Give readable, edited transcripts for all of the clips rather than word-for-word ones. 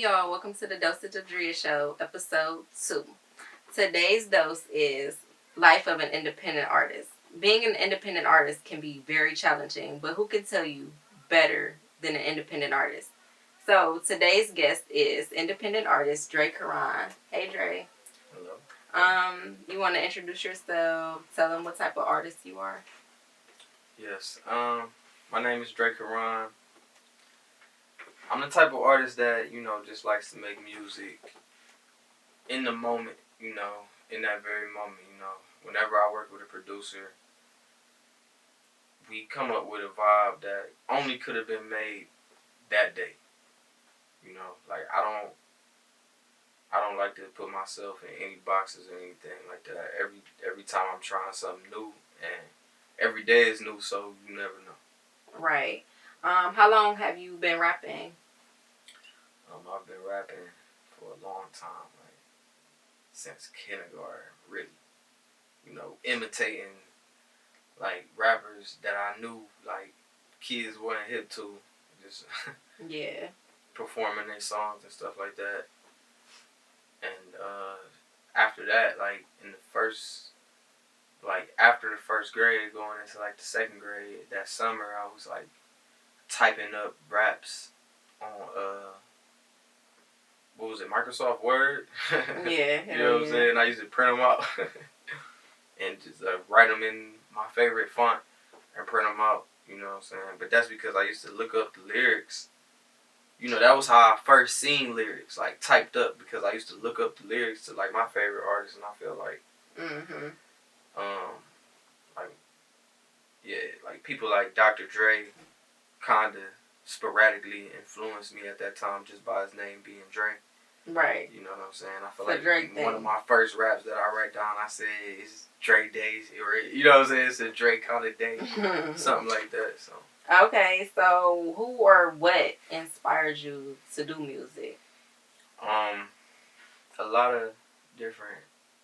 Hey y'all, welcome to the Dosage of Drea Show, episode 2. Today's dose is life of an independent artist. Being an independent artist can be very challenging, but who can tell you better than an independent artist? So today's guest is independent artist Dre Caron. Hey Dre. Hello. You want to introduce yourself? Tell them what type of artist you are. Yes. My name is Dre Keron. I'm the type of artist that, just likes to make music in the moment, in that very moment, Whenever I work with a producer, we come up with a vibe that only could have been made that day. Like I don't like to put myself in any boxes or anything like that. Every time I'm trying something new, and every day is new, so you never know. Right. How long have you been rapping? I've been rapping for a long time, like since kindergarten, really. Imitating like rappers that I knew like kids weren't hip to, just Yeah. performing their songs and stuff like that. And after that, like in the first, like after the first grade, going into like the second grade, that summer I was like typing up raps on what was it, Microsoft Word? Yeah. You know what I'm saying? I used to print them out and just write them in my favorite font and print them out, you know what I'm saying? But that's because I used to look up the lyrics. That was how I first seen lyrics, like typed up, because I used to look up the lyrics to like my favorite artists, and I feel like, like, yeah, like people like Dr. Dre kinda sporadically influenced me at that time just by his name being Dre. Right. You know what I'm saying? I feel like one of my first raps that I write down, I said it's Dre Days, or you know what I'm saying? It's a Dre kind of day, something like that. So. Okay, so who or what inspired you to do music? A lot of different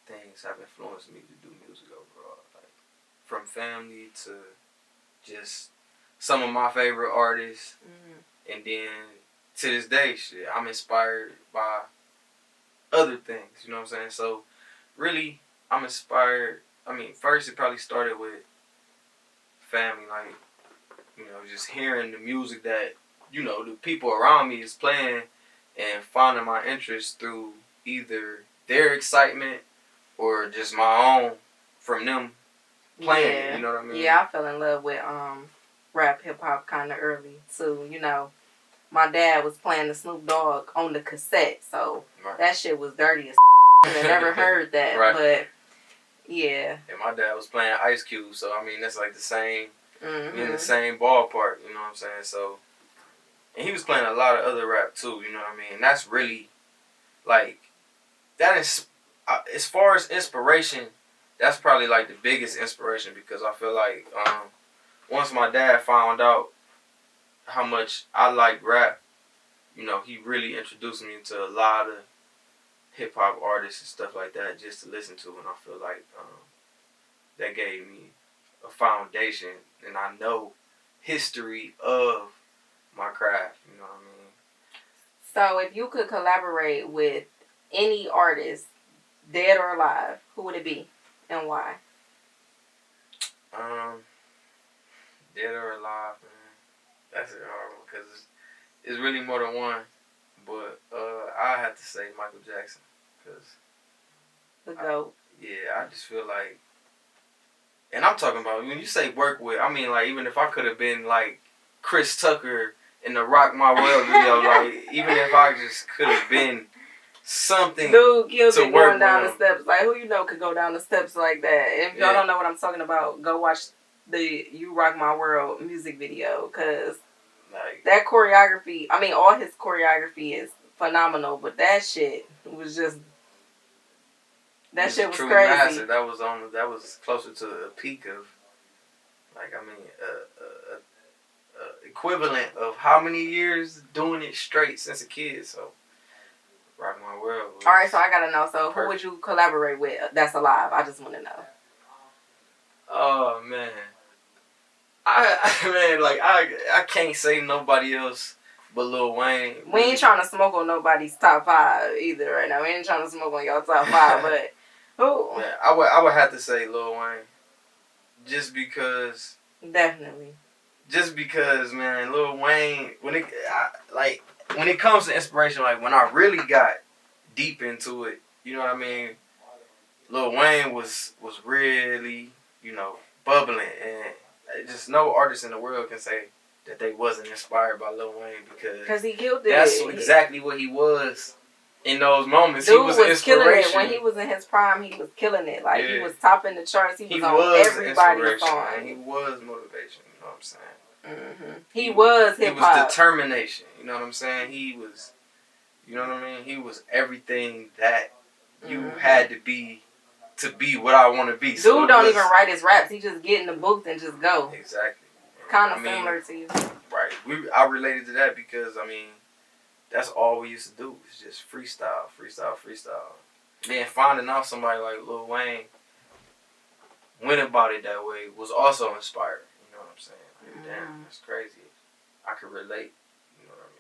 things have influenced me to do music overall, like from family to just some of my favorite artists, and then to this day, shit, I'm inspired by other things. You know what I'm saying? So, really, I'm inspired. I mean, first it probably started with family, like just hearing the music that the people around me is playing, and finding my interest through either their excitement or just my own from them playing. Yeah. You know what I mean? Yeah, I fell in love with rap hip hop kind of early too. My dad was playing the Snoop Dogg on the cassette, so that shit was dirty as I never heard that. Right. But yeah. And my dad was playing Ice Cube, so I mean that's like the same. Mm-hmm. In the same ballpark, you know what I'm saying? So, and he was playing a lot of other rap too, you know what I mean? And that's really, like, that is, as far as inspiration, that's probably like the biggest inspiration, because I feel like once my dad found out how much I like rap, he really introduced me to a lot of hip hop artists and stuff like that just to listen to, and I feel like that gave me a foundation, and I know history of my craft, you know what I mean? So if you could collaborate with any artist, dead or alive, who would it be and why? Dead or alive, man, that's a hard one, because it's really more than one, but I have to say Michael Jackson, because the GOAT. I just feel like, and I'm talking about, when you say work with, I mean, like, even if I could have been, like, Chris Tucker in the Rock My World video, like, even if I just could have been something. Dude killed to it work going down with the steps. Like, who could go down the steps like that? If y'all don't know what I'm talking about, go watch the You Rock My World music video, because that choreography, I mean, all his choreography is phenomenal, but that shit was just... That shit was crazy. Master. That was closer to the peak of, like, I mean, equivalent of how many years doing it straight since a kid. So, Rock My World. All right, so I gotta know. So, who would you collaborate with that's alive? I just want to know. Oh man, I can't say nobody else But Lil Wayne, we ain't trying to smoke on nobody's top 5 either right now. We ain't trying to smoke on y'all top 5, but who? Man, I would have to say Lil Wayne, just because. Definitely. Just because, man, Lil Wayne, when it comes to inspiration, like when I really got deep into it, you know what I mean? Lil Wayne was really, bubbling, and just no artist in the world can say that they wasn't inspired by Lil Wayne, because he killed it. That's exactly what he was in those moments. Dude he was killing inspiration. it when he was in his prime. He was killing it. Like he was topping the charts. He was on everybody's song. He was motivation. You know what I'm saying? Mm-hmm. He was hip hop. He was determination. You know what I'm saying? He was, you know what I mean? He was everything that you had to be what I want to be. Dude don't even write his raps. He just get in the booth and just go. Exactly. Kind of similar to you. Right. I related to that because, that's all we used to do. It's just freestyle. And then finding out somebody like Lil Wayne went about it that way was also inspiring. You know what I'm saying? Damn, that's crazy. I could relate. You know what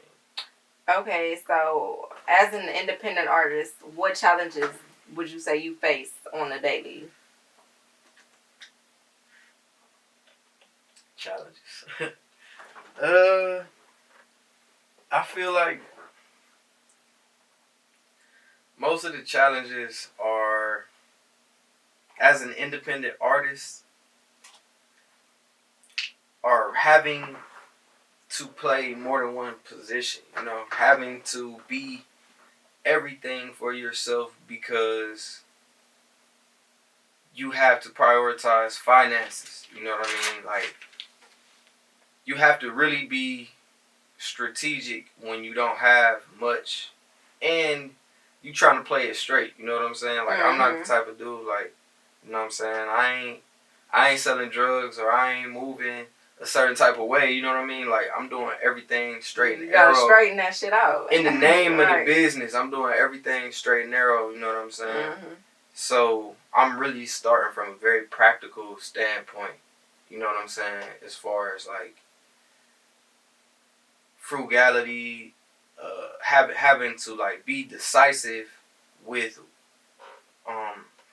I mean? Okay, so as an independent artist, what challenges would you say you face on a daily? Challenges. I feel like most of the challenges are, as an independent artist, are having to play more than one position, having to be everything for yourself because you have to prioritize finances, you know what I mean? Like, you have to really be strategic when you don't have much and you trying to play it straight, you know what I'm saying? Like, I'm not the type of dude, like, you know what I'm saying? I ain't selling drugs or I ain't moving a certain type of way, you know what I mean? Like, I'm doing everything straight and narrow. You gotta straighten that shit out. In the name of the business, I'm doing everything straight and narrow, you know what I'm saying? So, I'm really starting from a very practical standpoint, you know what I'm saying? As far as, like, frugality, having to, like, be decisive with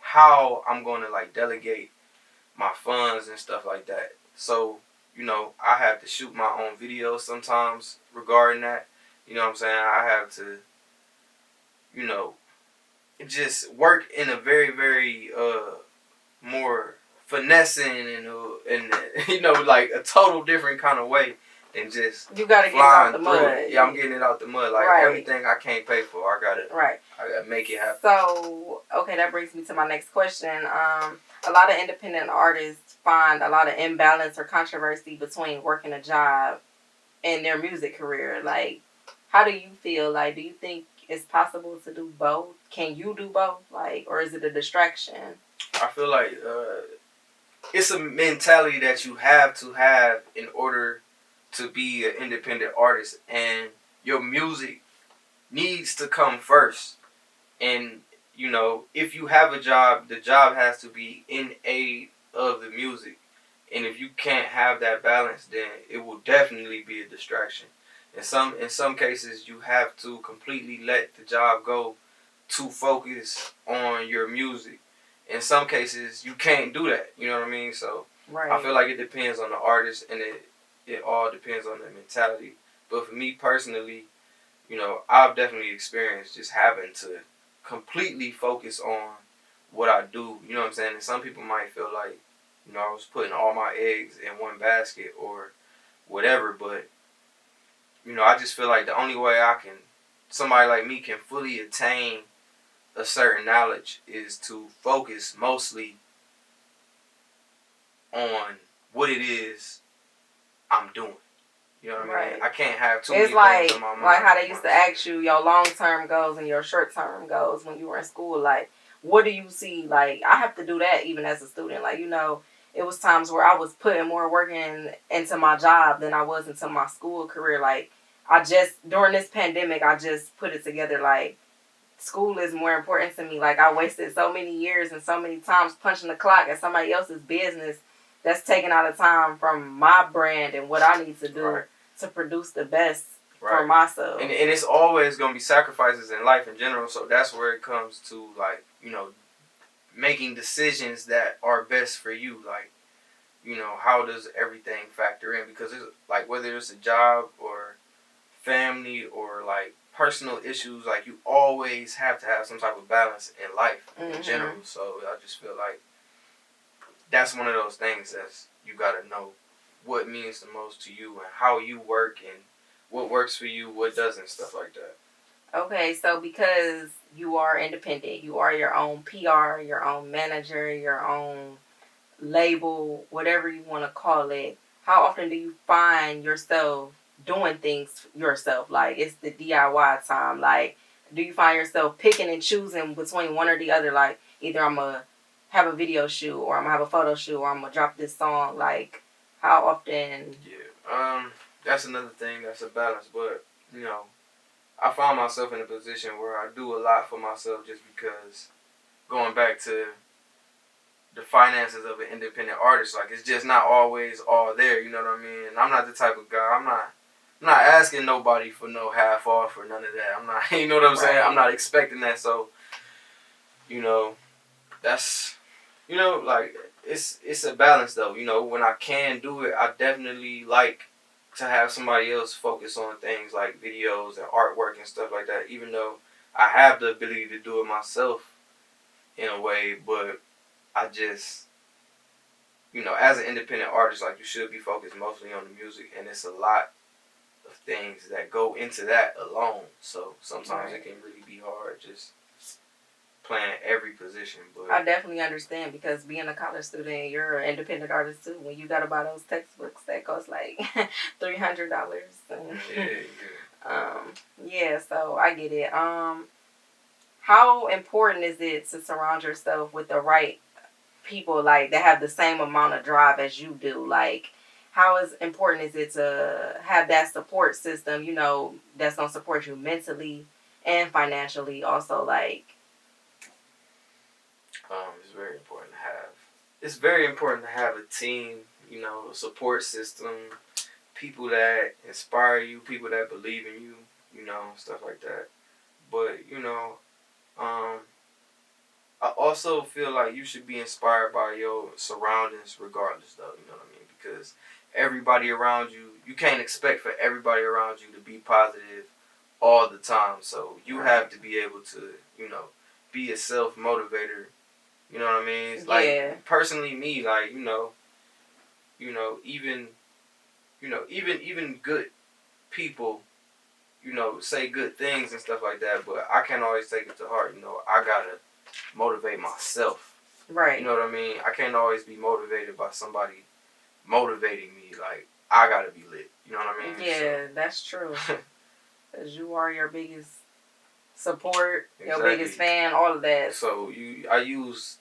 how I'm going to, like, delegate my funds and stuff like that. So, I have to shoot my own videos sometimes regarding that. You know what I'm saying? I have to, just work in a very, very more finessing and like a total different kind of way than just you gotta get it out the mud. Yeah, I'm getting it out the mud. Like everything I can't pay for, I gotta make it happen. So, okay, that brings me to my next question. A lot of independent artists find a lot of imbalance or controversy between working a job and their music career. Like, how do you feel? Like, do you think it's possible to do both? Can you do both? Like, or is it a distraction? I feel like it's a mentality that you have to have in order to be an independent artist, and your music needs to come first. And if you have a job, the job has to be in aid of the music. And if you can't have that balance, then it will definitely be a distraction. In some cases, you have to completely let the job go to focus on your music. In some cases, you can't do that. You know what I mean? So I feel like it depends on the artist, and it all depends on the mentality. But for me personally, I've definitely experienced just having to completely focus on what I do. You know what I'm saying? And some people might feel like, I was putting all my eggs in one basket or whatever. But, I just feel like the only way somebody like me can fully attain a certain knowledge is to focus mostly on what it is I'm doing. You know what I mean? I can't have too many things in my mind. Like how they used to ask you your long-term goals and your short-term goals when you were in school. Like, what do you see? Like, I have to do that even as a student. Like, it was times where I was putting more work into my job than I was into my school career. Like, during this pandemic, I just put it together. Like, school is more important to me. Like, I wasted so many years and so many times punching the clock at somebody else's business that's taking out of time from my brand and what I need to do to produce the best for myself. And it's always going to be sacrifices in life in general. So that's where it comes to, like, you know, making decisions that are best for you. Like, you know, how does everything factor in? Because it's like, whether it's a job or family or like personal issues, like, you always have to have some type of balance in life in general. So I just feel like that's one of those things that's, you got to know what means the most to you and how you work and what works for you, what doesn't, stuff like that. Okay, so because you are independent, you are your own PR, your own manager, your own label, whatever you want to call it, how often do you find yourself doing things yourself? Like, it's the DIY time. Like, do you find yourself picking and choosing between one or the other? Like, either I'm going to have a video shoot, or I'm going to have a photo shoot, or I'm going to drop this song. Like, how often? Yeah, that's another thing. That's a balance. But, you know, I find myself in a position where I do a lot for myself just because, going back to the finances of an independent artist, like, it's just not always all there, you know what I mean? And I'm not the type of guy, I'm not asking nobody for no half off or none of that. I'm not, you know what I'm saying? I'm not expecting that. So, you know, that's, you know, like, it's a balance though. You know, when I can do it, I definitely like to have somebody else focus on things like videos and artwork and stuff like that, even though I have the ability to do it myself in a way. But I just, you know, as an independent artist, like, you should be focused mostly on the music, and it's a lot of things that go into that alone. So sometimes it can really be hard just playing every position. But I definitely understand, because being a college student, you're an independent artist too. When you gotta buy those textbooks that cost like $300. Yeah, so I get it. How important is it to surround yourself with the right people, like, that have the same amount of drive as you do? Like, how important is it to have that support system, you know, that's gonna support you mentally and financially also? Like, it's very important to have. It's very important to have a team, you know, a support system, people that inspire you, people that believe in you, you know, stuff like that. But, you know, I also feel like you should be inspired by your surroundings regardless, though, you know what I mean? Because everybody around you, you can't expect for everybody around you to be positive all the time. So you have to be able to, you know, be a self-motivator. You know what I mean? It's like, personally, me, like, even good people, you know, say good things and stuff like that, but I can't always take it to heart. You know, I gotta motivate myself. right. You know what I mean? I can't always be motivated by somebody motivating me. Like, I gotta be lit. You know what I mean? Yeah, that's true. Because you are your biggest support, your biggest fan, all of that. So I use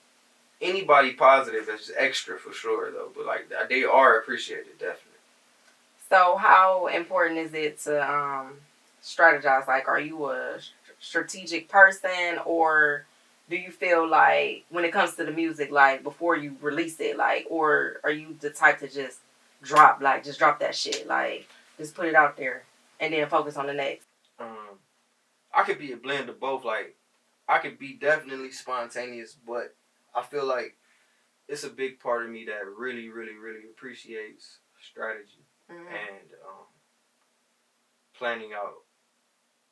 anybody positive as extra for sure, though. But, like, they are appreciated, definitely. So how important is it to strategize? Like, are you a strategic person, or do you feel like, when it comes to the music, like, before you release it, like, or are you the type to just drop that shit, like, just put it out there and then focus on the next? I could be a blend of both. Like, I could be definitely spontaneous, but I feel like it's a big part of me that really, really, really appreciates strategy and planning out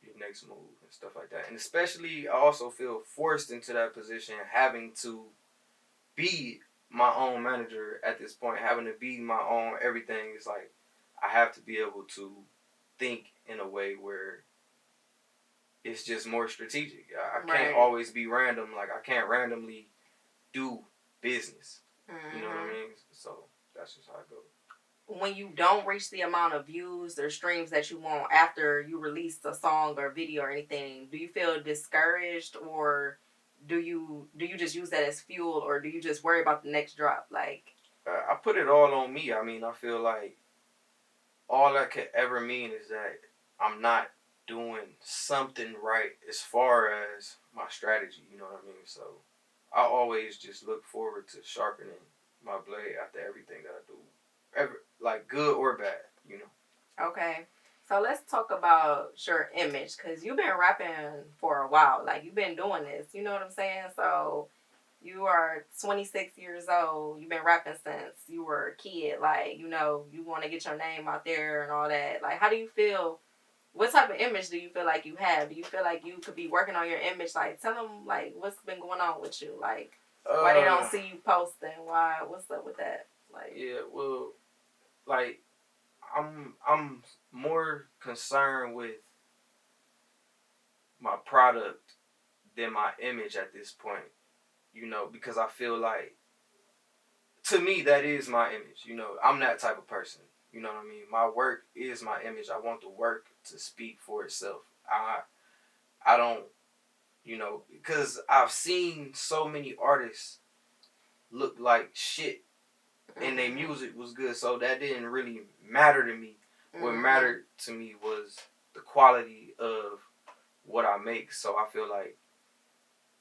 your next move and stuff like that. And especially, I also feel forced into that position, having to be my own manager at this point, having to be my own everything. It's like, I have to be able to think in a way where it's just more strategic. I can't always be random. Like, I can't randomly do business. You know what I mean? So that's just how it goes. When you don't reach the amount of views or streams that you want after you release a song or video or anything, do you feel discouraged, or do you just use that as fuel, or do you just worry about the next drop? Like, I put it all on me. I mean, I feel like all that could ever mean is that I'm not doing something right as far as my strategy. You know what I mean? So I always just look forward to sharpening my blade after everything that I do, like, good or bad, you know. Okay. So let's talk about your image, because you've been rapping for a while. Like, you've been doing this. You know what I'm saying? So you are 26 years old. You've been rapping since you were a kid. Like, you know, you want to get your name out there and all that. Like, how do you feel? What type of image do you feel like you have? Do you feel like you could be working on your image? Like, tell them, like, what's been going on with you? Like, why they don't see you posting? Why? What's up with that? Like, yeah, well, like, I'm more concerned with my product than my image at this point, you know, because I feel like, to me, that is my image. You know, I'm that type of person. You know what I mean? My work is my image. I want the work to speak for itself. I don't, you know, because I've seen so many artists look like shit and their music was good, so that didn't really matter to me. What mattered to me was the quality of what I make. So I feel like,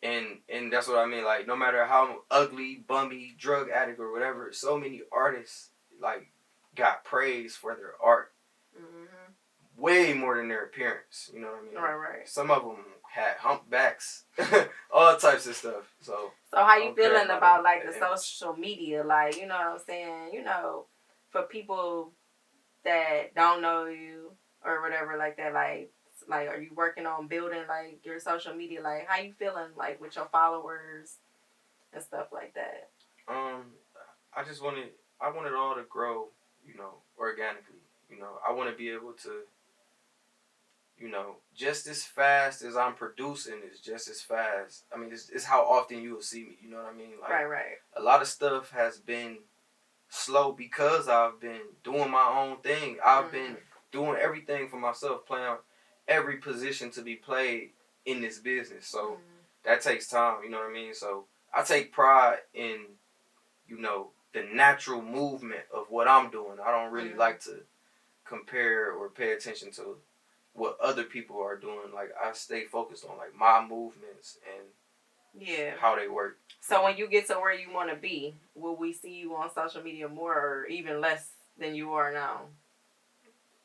and that's what I mean. Like, no matter how ugly, bummy, drug addict or whatever, so many artists like got praise for their art, way more than their appearance. You know what I mean? Right. Some of them had humpbacks, all types of stuff. So how you feeling about like the social media? Like, you know what I'm saying? You know, for people that don't know you or whatever like that, like are you working on building like your social media? Like, how you feeling like with your followers and stuff like that? I want it all to grow, you know, organically. You know, I want to be able to, you know, just as fast as I'm producing is just as fast. I mean, it's how often you will see me. You know what I mean? Like, right. A lot of stuff has been slow because I've been doing my own thing. I've been doing everything for myself, playing every position to be played in this business. So that takes time. You know what I mean? So I take pride in, you know, the natural movement of what I'm doing. I don't really like to compare or pay attention to what other people are doing. Like, I stay focused on like my movements and how they work. So when you get to where you want to be, will we see you on social media more or even less than you are now?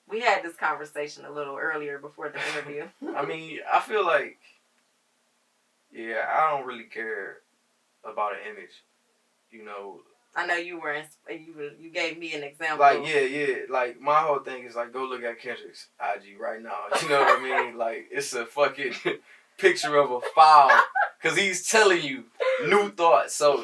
We had this conversation a little earlier before the interview. I mean, I feel like, I don't really care about an image, you know. I know you you gave me an example. Like, like, my whole thing is like, go look at Kendrick's IG right now. You know what I mean? Like, it's a fucking picture of a file, because he's telling you new thoughts. So,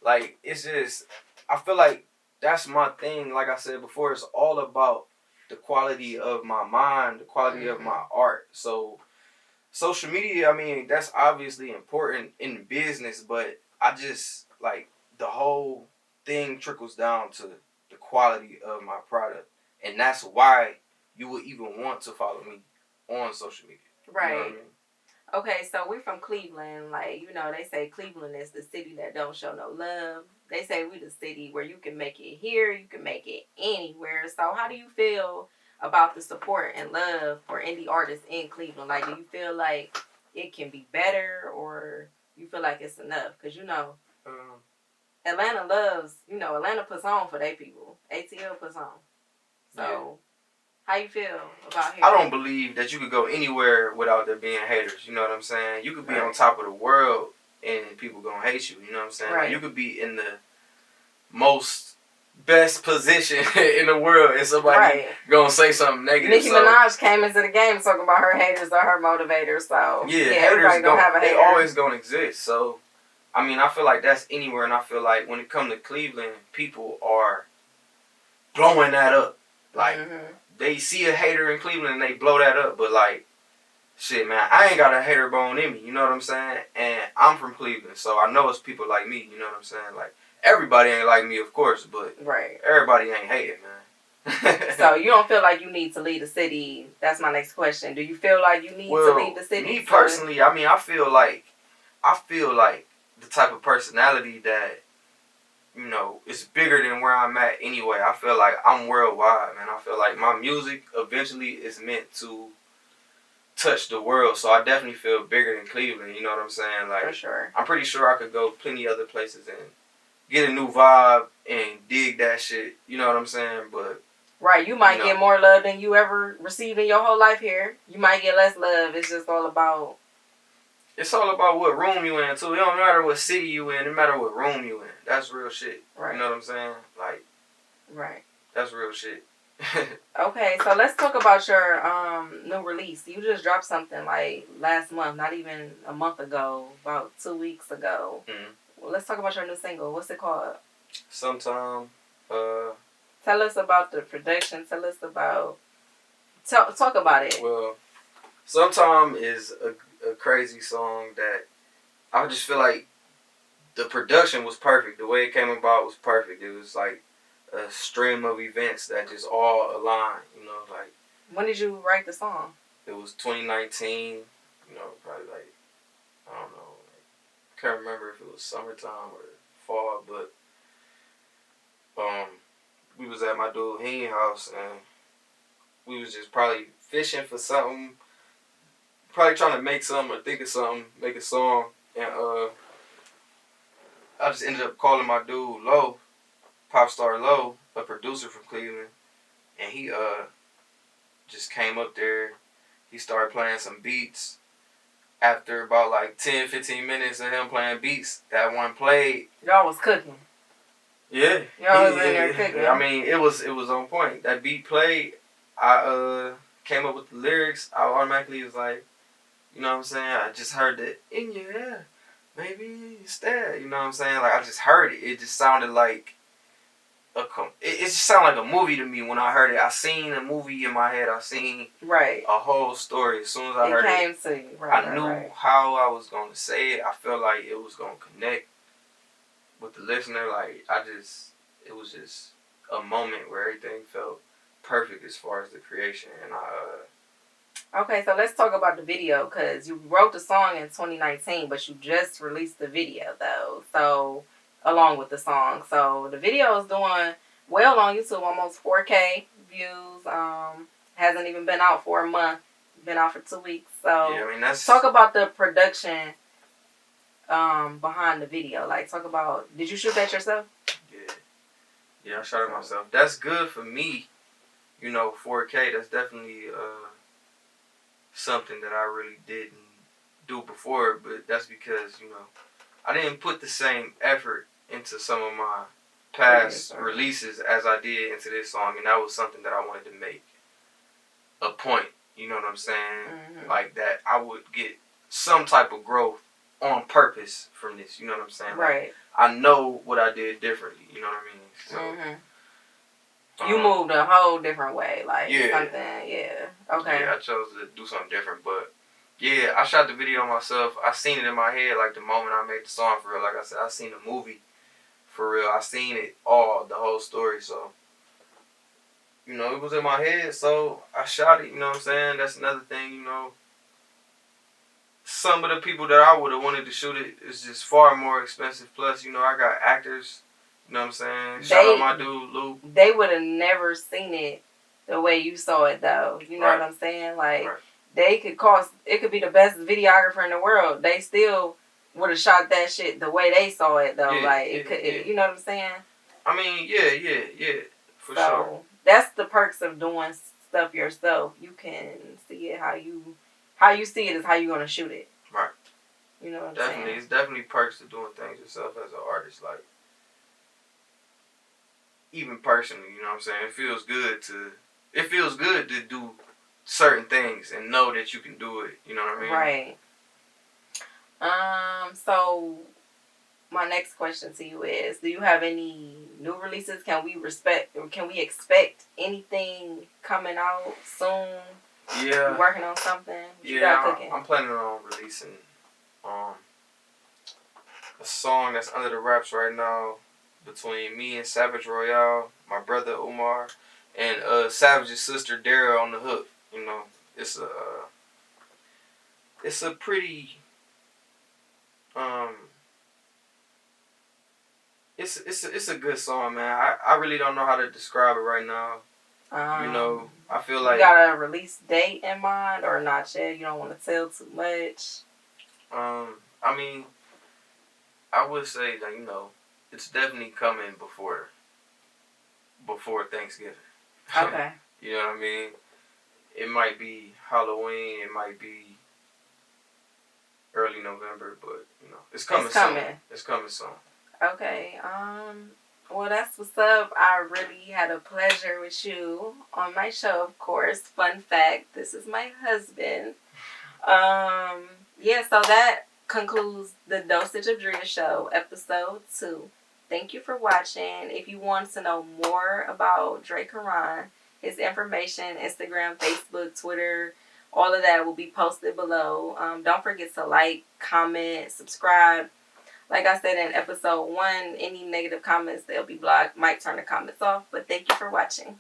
like, it's just, I feel like that's my thing. Like I said before, it's all about the quality of my mind, the quality of my art. So, social media, I mean, that's obviously important in business, but I just, like, the whole thing trickles down to the quality of my product. And that's why you would even want to follow me on social media. Right. You know what I mean? Okay, so we're from Cleveland. Like, you know, they say Cleveland is the city that don't show no love. They say we the city where you can make it here, you can make it anywhere. So how do you feel about the support and love for indie artists in Cleveland? Like, do you feel like it can be better, or you feel like it's enough? Because, you know, Atlanta puts on for their people. ATL puts on. So, how you feel about here? I don't believe that you could go anywhere without there being haters. You know what I'm saying? You could be on top of the world and people gonna hate you. You know what I'm saying? Right. Like, you could be in the most best position in the world and somebody gonna say something negative. Nicki Minaj came into the game talking about her haters are her motivators. So haters gonna have a hater. They always gonna exist. So, I mean, I feel like that's anywhere, and I feel like when it comes to Cleveland, people are blowing that up. Like, they see a hater in Cleveland and they blow that up. But, like, shit, man, I ain't got a hater bone in me. You know what I'm saying? And I'm from Cleveland, so I know it's people like me. You know what I'm saying? Like, everybody ain't like me, of course, but everybody ain't hating, man. So you don't feel like you need to lead the city? That's my next question. Do you feel like you need to lead the city? Me personally, I mean, I feel like the type of personality that, you know, is bigger than where I'm at anyway. I feel like I'm worldwide, man. I feel like my music eventually is meant to touch the world. So I definitely feel bigger than Cleveland. You know what I'm saying? Like, for sure. I'm pretty sure I could go plenty other places and get a new vibe and dig that shit. You know what I'm saying? But Right. You might get more love than you ever received in your whole life here. You might get less love. It's just all about... It's all about what room you in, too. It don't matter what city you in. It don't matter what room you in. That's real shit. Right. You know what I'm saying? Like... Right. That's real shit. Okay, so let's talk about your new release. You just dropped something like last month, not even a month ago, about 2 weeks ago. Well, let's talk about your new single. What's it called? Sometime. Tell us about the production. Tell us about... Talk about it. Well, Sometime is a crazy song that I just feel like the production was perfect. The way it came about was perfect. It was like a stream of events that just all aligned, you know, like... When did you write the song? It was 2019, you know, probably like, I don't know, like, I can't remember if it was summertime or fall, but we was at my dude Henny house, and we was just probably fishing for something, probably trying to make something or think of something, make a song, and I just ended up calling my dude Low, Popstar Low, a producer from Cleveland, and he just came up there. He started playing some beats. After about like 10-15 minutes of him playing beats, that one played. Y'all was cooking. Yeah. Y'all was in there cooking. I mean, it was on point. That beat played. I came up with the lyrics. I automatically was like, you know what I'm saying? I just heard that in your ear, maybe instead. You know what I'm saying? Like, I just heard it. It just sounded like it just sounded like a movie to me when I heard it. I seen a movie in my head. I seen a whole story. As soon as I heard it, came to you. I knew how I was going to say it. I felt like it was going to connect with the listener. Like, it was just a moment where everything felt perfect as far as the creation. And Okay, so let's talk about the video, because you wrote the song in 2019, but you just released the video, though. So... along with the song. So the video is doing well on YouTube, almost 4K views. Hasn't even been out for a month. Been out for 2 weeks. So yeah, I mean, talk about the production behind the video. Like, talk about, did you shoot that yourself? Yeah, I shot it myself. That's good for me. You know, 4K, that's definitely something that I really didn't do before, but that's because, you know, I didn't put the same effort into some of my past releases as I did into this song, and that was something that I wanted to make a point, you know what I'm saying? Mm-hmm. Like, that I would get some type of growth on purpose from this, you know what I'm saying? Right. Like, I know what I did differently, you know what I mean? So, you moved a whole different way, like something, okay. Yeah, I chose to do something different, but yeah, I shot the video myself. I seen it in my head, like, the moment I made the song, for real. Like I said, I seen the movie, for real. I seen it all, the whole story, so, you know, it was in my head, so I shot it, you know what I'm saying? That's another thing, you know. Some of the people that I would have wanted to shoot it is just far more expensive, plus, you know, I got actors, you know what I'm saying? Shout out my dude, Lou. They would have never seen it the way you saw it, though. You know what I'm saying? Like... They could it could be the best videographer in the world. They still would have shot that shit the way they saw it, though. You know what I'm saying? I mean, yeah, for sure. That's the perks of doing stuff yourself. You can see it how you see it is how you're gonna shoot it. Right. You know what I'm saying? It's definitely perks to doing things yourself as an artist. Like, even personally, you know what I'm saying? It feels good to do certain things and know that you can do it, you know what I mean? Right. So my next question to you is, do you have any new releases? Can we expect anything coming out soon? Yeah. You working on something? I'm planning on releasing a song that's under the wraps right now between me and Savage Royale, my brother Umar, and Savage's sister Dara on the hook. You know, it's a pretty it's a good song, man. I really don't know how to describe it right now. You know, I feel like... You got a release date in mind or not yet? You don't want to tell too much? I mean, I would say that, you know, it's definitely coming before Thanksgiving. Okay. You know what I mean? It might be Halloween. It might be early November, but it's coming soon. It's coming soon. Okay. Well, that's what's up. I really had a pleasure with you on my show, of course. Fun fact, this is my husband. Yeah, so that concludes the Dosage of Drea Show, episode 2. Thank you for watching. If you want to know more about Dre Caron, his information, Instagram, Facebook, Twitter, all of that will be posted below. Don't forget to like, comment, subscribe. Like I said in episode 1, any negative comments, they'll be blocked. Might turn the comments off. But thank you for watching.